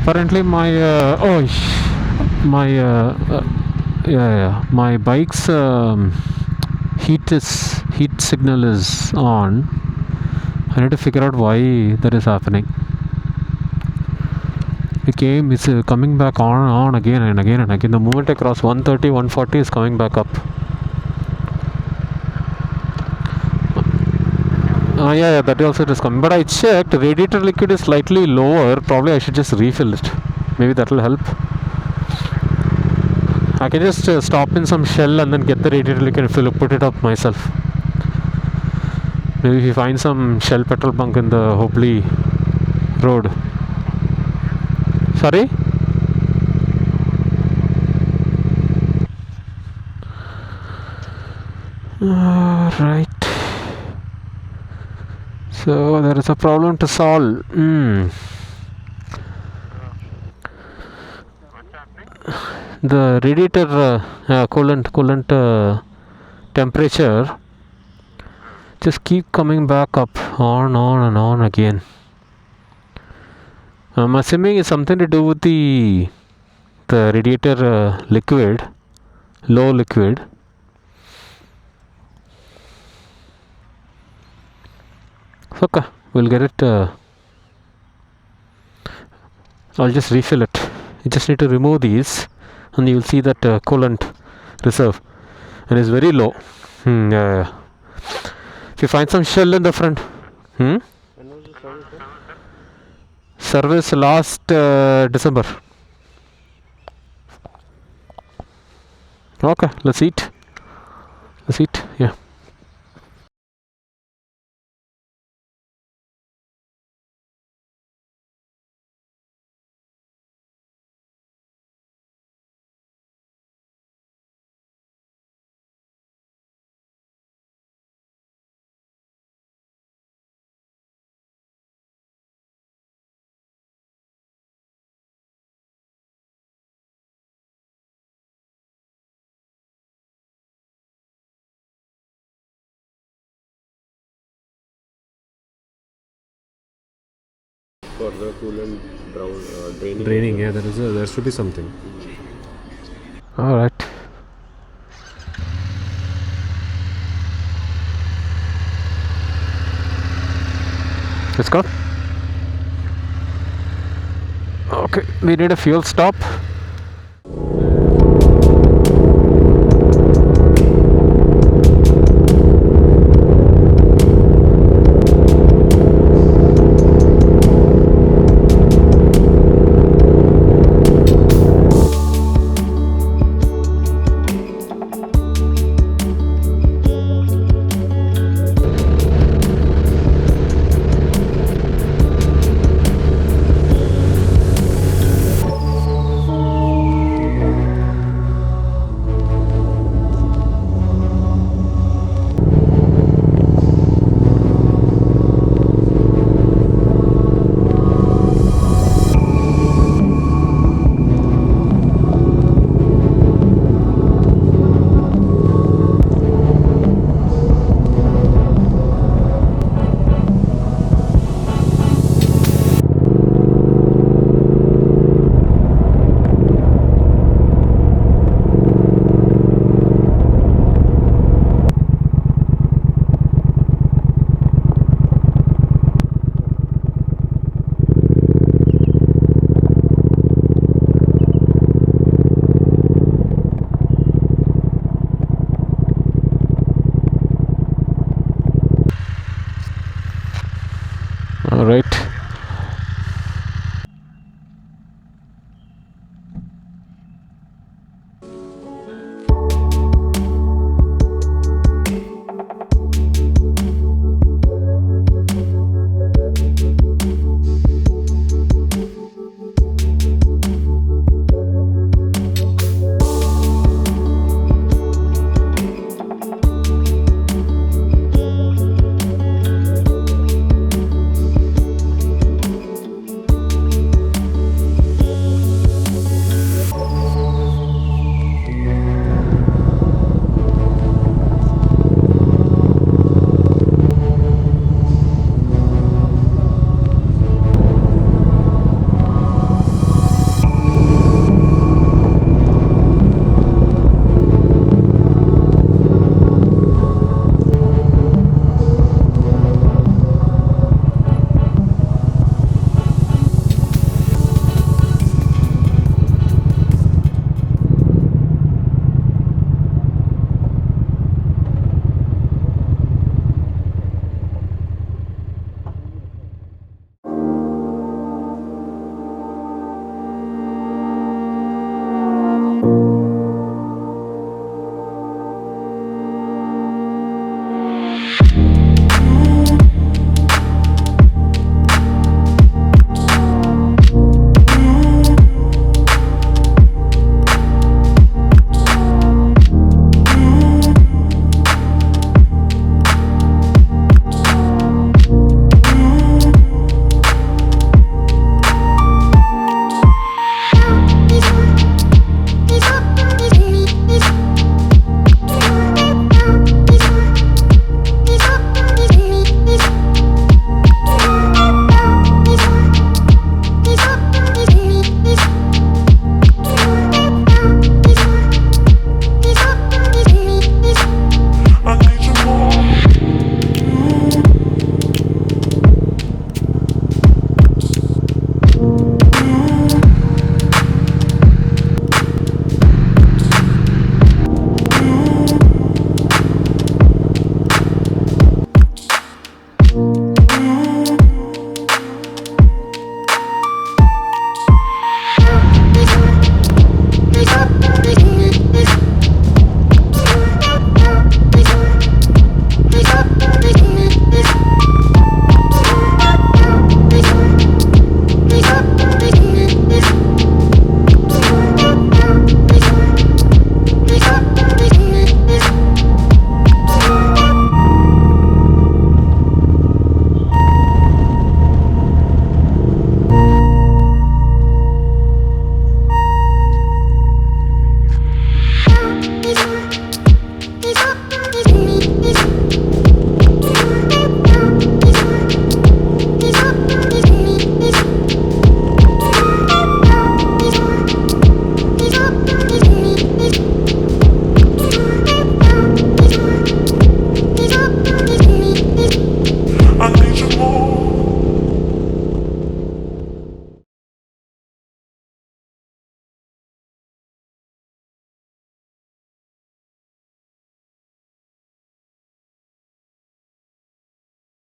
apparently my my bike's heat signal is on. I need to figure out why that is happening. It's coming back on again and again and again. The moment I cross 130, 140 is coming back up. Yeah, that also it is coming. But I checked, radiator liquid is slightly lower. Probably I should just refill it. Maybe that will help. I can just stop in some Shell and then get the radiator liquid and put it up myself. Maybe if you find some Shell petrol bunk in the Hubli road. Sorry? Right. So there is a problem to solve. The radiator coolant temperature just keep coming back up on and on again. I'm assuming it's something to do with the radiator liquid, low liquid. Okay, we'll get it. I'll just refill it. You just need to remove these and you'll see that coolant reserve, and it's very low. Yeah. If you find some Shell in the front. When was the service? Service last December. Okay, let's eat. Yeah. For the coolant draining, yeah, there should be something. All right. Let's go. Okay, we need a fuel stop. All right.